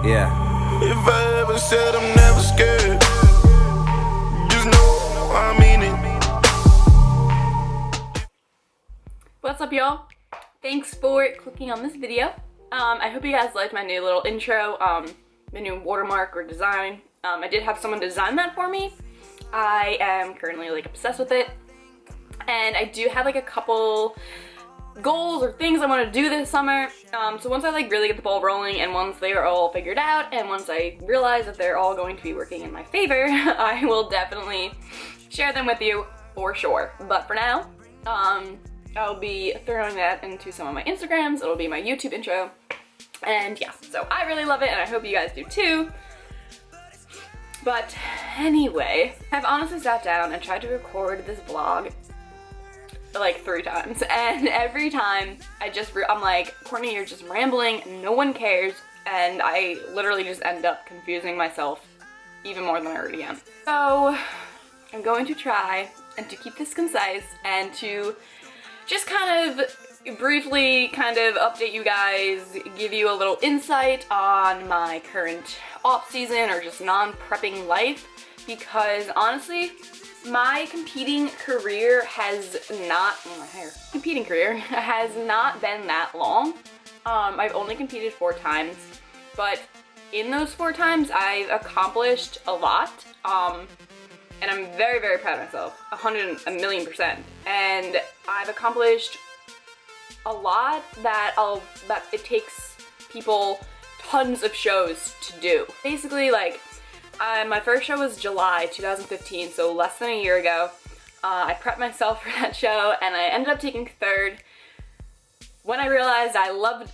Yeah. If I ever said I'm never scared, just know I mean it. What's up, y'all? Thanks for clicking on this video. I hope you guys liked my new little intro, the new watermark or design. I did have someone design that for me. I am currently like obsessed with it, and I do have like a couple goals or things I want to do this summer. So once I like really get the ball rolling, and once they are all figured out, and once I realize that they're all going to be working in my favor, I will definitely share them with you for sure. But for now, I'll be throwing that into some of my Instagrams. It'll be my YouTube intro, and yeah, so I really love it, and I hope you guys do too. But anyway, I've honestly sat down and tried to record this vlog like 3 times, and every time I'm like, Courtney, you're just rambling, no one cares, and I literally just end up confusing myself even more than I already am. So I'm going to try and to keep this concise and to just kind of briefly update you guys, give you a little insight on my current off-season or just non-prepping life, because honestly, my competing career has not been that long. I've only competed 4 times, but in those 4 times I've accomplished a lot, and I'm very, very proud of myself, 1,000,000%. And I've accomplished a lot that it takes people tons of shows to do. Basically, like, my first show was July 2015, so less than a year ago. I prepped myself for that show, and I ended up taking 3rd. When I realized I loved,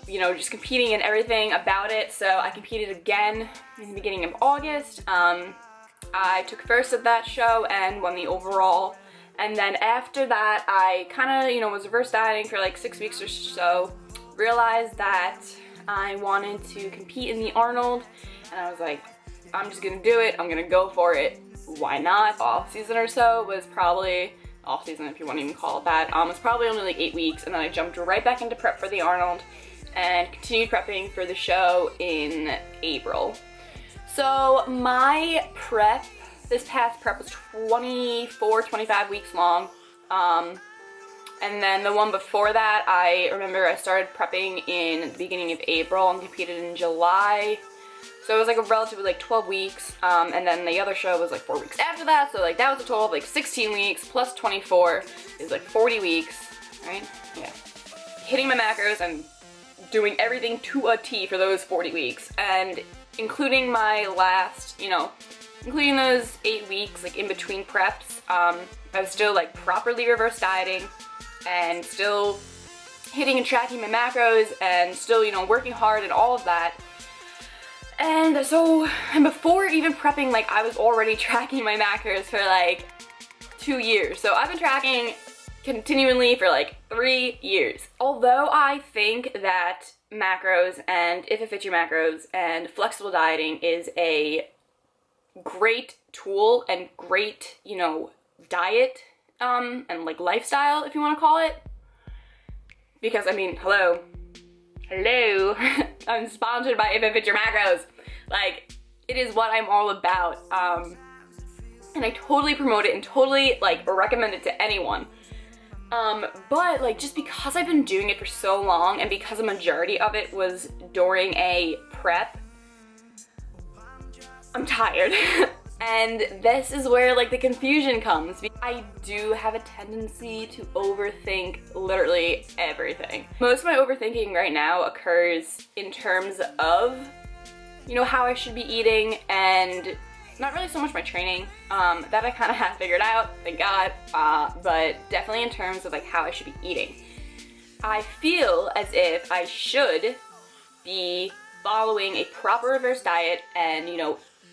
just competing and everything about it, so I competed again in the beginning of August. I took 1st at that show and won the overall. And then after that, I was reverse dieting for like 6 weeks or so, realized that I wanted to compete in the Arnold, and I was like, I'm just gonna do it, I'm gonna go for it, why not? Off season or so was probably, off season if you want to even call it that, was probably only like 8 weeks, and then I jumped right back into prep for the Arnold and continued prepping for the show in April. So my prep, this past prep was 25 weeks long, and then the one before that, I remember I started prepping in the beginning of April and competed in July, so it was like a relatively like 12 weeks, and then the other show was like 4 weeks after that, so like that was a total of like 16 weeks plus 24 is like 40 weeks, right? Yeah. Hitting my macros and doing everything to a T for those 40 weeks, and including my last, including those 8 weeks, like in between preps, I was still like properly reverse dieting and still hitting and tracking my macros and still, working hard and all of that. And before even prepping, like I was already tracking my macros for like 2 years. So I've been tracking continually for like 3 years. Although I think that macros and If It Fits Your Macros and flexible dieting is a great tool and great, diet, and like lifestyle, if you want to call it. Because, I mean, hello, I'm sponsored by If It Fits Your Macros. Like, it is what I'm all about, and I totally promote it and totally, like, recommend it to anyone. But, like, just because I've been doing it for so long, and because a majority of it was during a prep, I'm tired. And this is where like the confusion comes. I do have a tendency to overthink literally everything. Most of my overthinking right now occurs in terms of, how I should be eating, and not really so much my training. That I kind of have figured out, thank God, but definitely in terms of like how I should be eating. I feel as if I should be following a proper reverse diet and,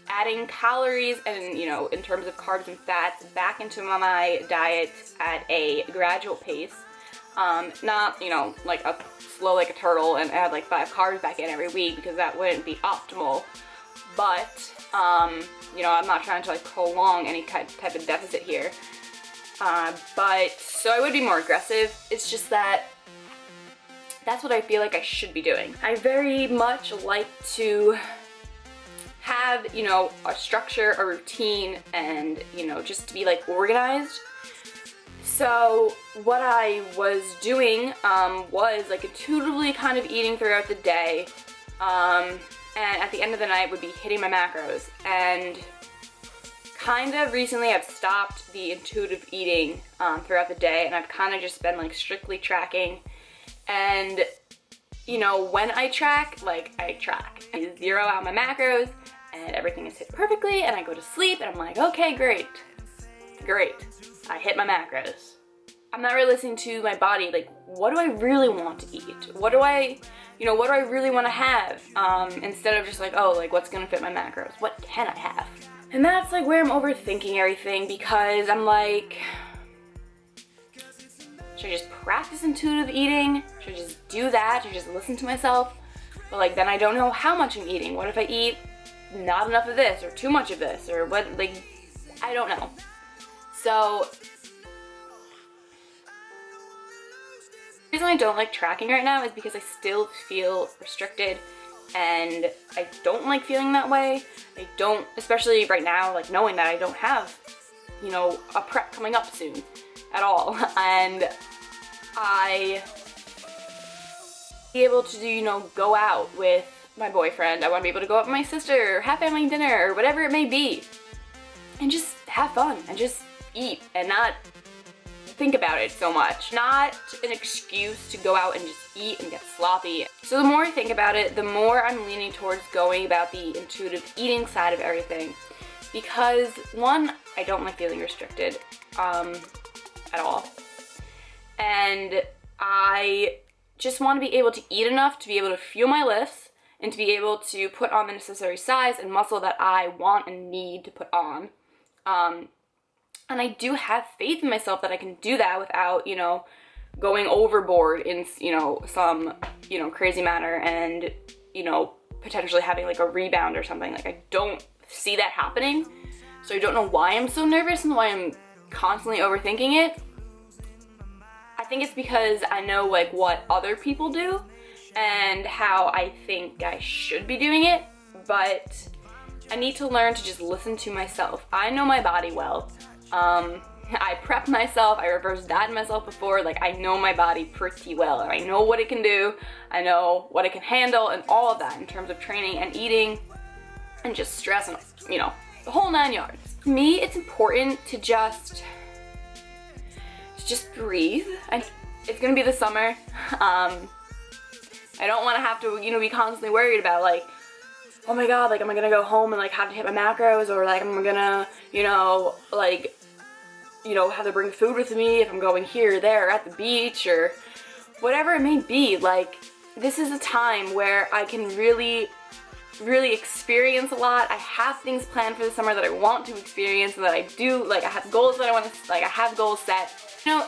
adding calories and, in terms of carbs and fats back into my diet at a gradual pace. Not, like a slow like a turtle and add like 5 carbs back in every week, because that wouldn't be optimal. But, I'm not trying to like prolong any type of deficit here. But, so I would be more aggressive. It's just that that's what I feel like I should be doing. I very much like to have, you know, a structure, a routine, and, you know, just to be like organized. So what I was doing was like intuitively kind of eating throughout the day, and at the end of the night would be hitting my macros. And kind of recently I've stopped the intuitive eating throughout the day, and I've kind of just been like strictly tracking. And you know, when I track, like I track. I zero out my macros and everything is hit perfectly, and I go to sleep and I'm like, okay, great. I hit my macros. I'm not really listening to my body, like, what do I really want to eat? What do I really want to have? Instead of just like, oh, like what's gonna fit my macros? What can I have? And that's like where I'm overthinking everything, because I'm like, should I just practice intuitive eating? Should I just do that? Should I just listen to myself? But like, then I don't know how much I'm eating. What if I eat not enough of this or too much of this, or what, like, I don't know. So the reason I don't like tracking right now is because I still feel restricted, and I don't like feeling that way. I don't, especially right now, like knowing that I don't have, you know, a prep coming up soon at all, and I be able to do, you know, go out with my boyfriend. I want to be able to go out with my sister, or have family dinner, or whatever it may be, and just have fun and just eat and not think about it so much. Not an excuse to go out and just eat and get sloppy. So the more I think about it, the more I'm leaning towards going about the intuitive eating side of everything, because one, I don't like feeling restricted at all, and I just want to be able to eat enough to be able to fuel my lifts and to be able to put on the necessary size and muscle that I want and need to put on. And I do have faith in myself that I can do that without, you know, going overboard in, you know, some, you know, crazy manner and, you know, potentially having like a rebound or something. Like, I don't see that happening. So I don't know why I'm so nervous and why I'm constantly overthinking it. I think it's because I know like what other people do and how I think I should be doing it, but I need to learn to just listen to myself. I know my body well. I prepped myself, I reverse dieted myself before, like I know my body pretty well. I know what it can do, I know what it can handle, and all of that in terms of training and eating and just stress and, you know, the whole 9 yards. To me, it's important to just breathe. And it's gonna be the summer. I don't want to have to, you know, be constantly worried about like, oh my god, like am I gonna go home and like have to hit my macros, or like am I gonna, you know, like, you know, have to bring food with me if I'm going here or there, or at the beach, or whatever it may be. Like, this is a time where I can really experience a lot. I have things planned for the summer that I want to experience, and that I do, like I have goals that I want to, like I have goals set. You know,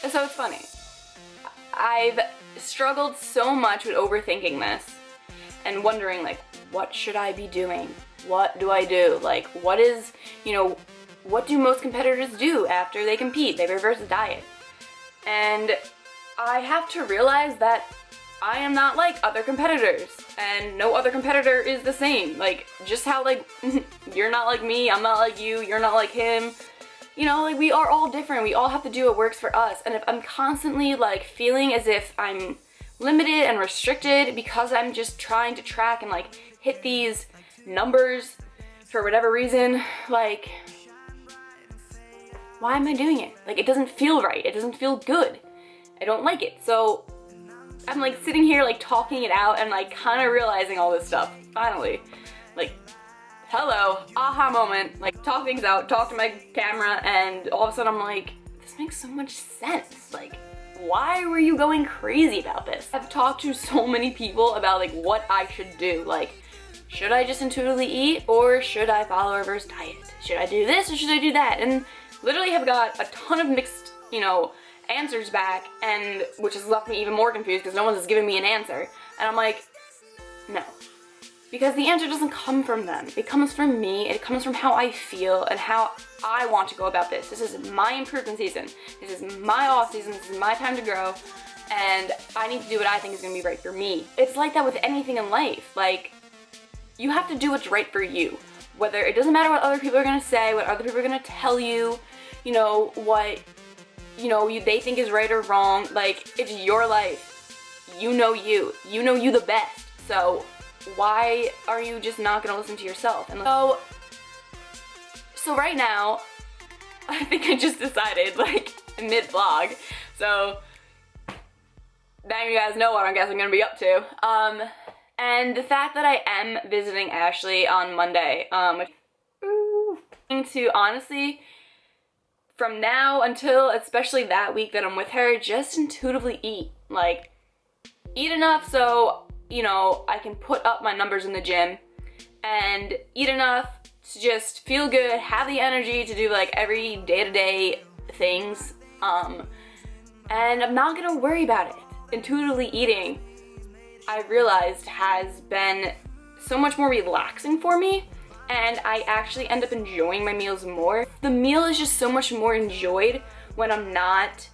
so it's funny. I've struggled so much with overthinking this and wondering like, what should I be doing? What do I do? Like, what is, you know, what do most competitors do after they compete? They reverse the diet. And I have to realize that I am not like other competitors, and no other competitor is the same. Like, just how like, you're not like me, I'm not like you, you're not like him. You know, like we are all different. We all have to do what works for us. And if I'm constantly like feeling as if I'm limited and restricted because I'm just trying to track and like hit these numbers for whatever reason, like, why am I doing it? Like, it doesn't feel right. It doesn't feel good. I don't like it. So I'm like sitting here like talking it out and like kind of realizing all this stuff finally. Like, hello, aha moment, like talk things out, talk to my camera, and all of a sudden I'm like, this makes so much sense. Like, why were you going crazy about this? I've talked to so many people about like what I should do. Like, should I just intuitively eat, or should I follow a reverse diet? Should I do this or should I do that? And literally have got a ton of mixed, you know, answers back, and which has left me even more confused because no one's giving me an answer. And I'm like, no. Because the answer doesn't come from them. It comes from me. It comes from how I feel and how I want to go about this. This is my improvement season. This is my off season. This is my time to grow. and I need to do what I think is gonna be right for me. It's like that with anything in life. Like, you have to do what's right for you. Whether, it doesn't matter what other people are gonna say, what other people are gonna tell you, you know, what, you know, they think is right or wrong. Like, it's your life. You know you the best. So why are you just not gonna listen to yourself? And so right now, I think I just decided, like, mid-vlog, so now you guys know what I guess I'm gonna be up to. And the fact that I am visiting Ashley on Monday, to honestly, from now until especially that week that I'm with her, just intuitively eat. Like, eat enough so, you know, I can put up my numbers in the gym, and eat enough to just feel good, have the energy to do like every day-to-day things, and I'm not gonna worry about it. Intuitively eating, I realized, has been so much more relaxing for me, and I actually end up enjoying my meals more. The meal is just so much more enjoyed when I'm not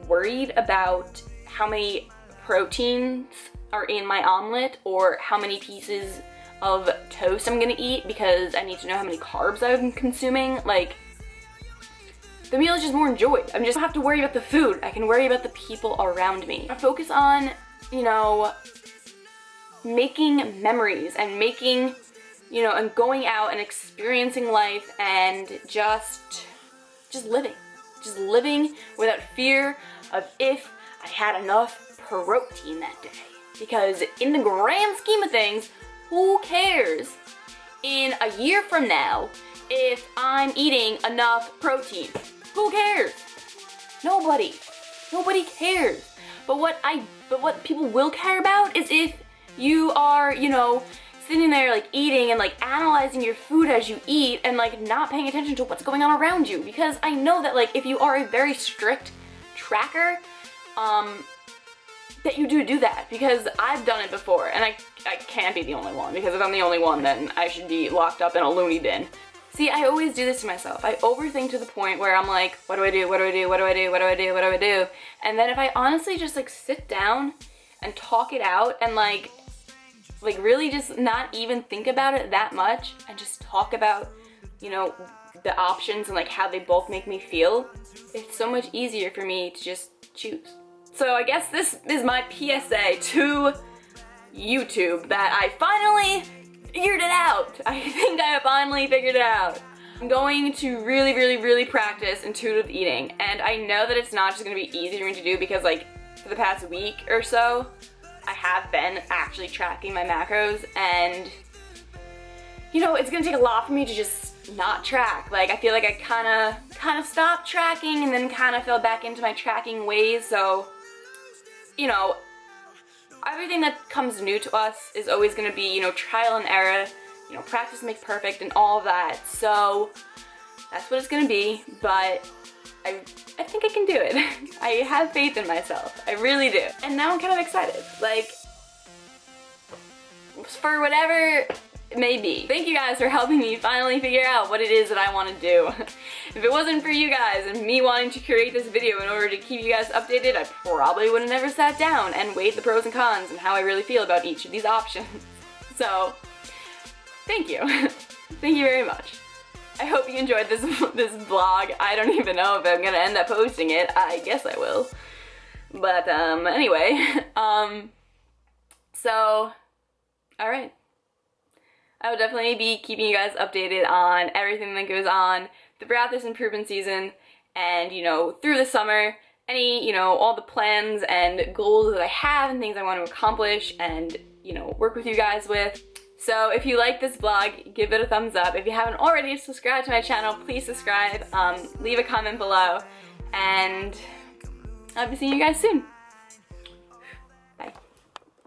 worried about how many proteins are in my omelet or how many pieces of toast I'm gonna eat because I need to know how many carbs I'm consuming. Like, the meal is just more enjoyed. I just don't have to worry about the food. I can worry about the people around me. I focus on, you know, making memories and making, you know, and going out and experiencing life and just living. Just living without fear of if I had enough protein that day. Because in the grand scheme of things, who cares in a year from now if I'm eating enough protein? Who cares? Nobody. Nobody cares. But what people will care about is if you are, you know, sitting there like eating and like analyzing your food as you eat and like not paying attention to what's going on around you. Because I know that, like, if you are a very strict tracker, that you do that, because I've done it before, and I can't be the only one, because if I'm the only one, then I should be locked up in a loony bin. See, I always do this to myself. I overthink to the point where I'm like, what do I do, what do I do, what do I do, what do I do, what do I do? And then if I honestly just like sit down and talk it out and like really just not even think about it that much and just talk about, you know, the options and like how they both make me feel, it's so much easier for me to just choose. So I guess this is my PSA to YouTube, that I finally figured it out. I think I finally figured it out. I'm going to really practice intuitive eating, and I know that it's not just gonna be easy for me to do because, like, for the past week or so, I have been actually tracking my macros, and, you know, it's gonna take a lot for me to just not track. Like, I feel like I kind of stopped tracking and then kind of fell back into my tracking ways, so, you know, everything that comes new to us is always going to be, you know, trial and error, you know, practice makes perfect and all of that. So that's what it's going to be, but I think I can do it. I have faith in myself. I really do. And now I'm kind of excited. Like, for whatever it may be. Thank you guys for helping me finally figure out what it is that I want to do. If it wasn't for you guys and me wanting to create this video in order to keep you guys updated, I probably would have never sat down and weighed the pros and cons and how I really feel about each of these options. So, thank you. Thank you very much. I hope you enjoyed this vlog. I don't even know if I'm gonna end up posting it. I guess I will. But, anyway. So, alright. I will definitely be keeping you guys updated on everything that goes on throughout this improvement season and, you know, through the summer, any, you know, all the plans and goals that I have and things I want to accomplish and, you know, work with you guys with. So if you like this vlog, give it a thumbs up. If you haven't already subscribed to my channel, please subscribe, leave a comment below, and I'll be seeing you guys soon.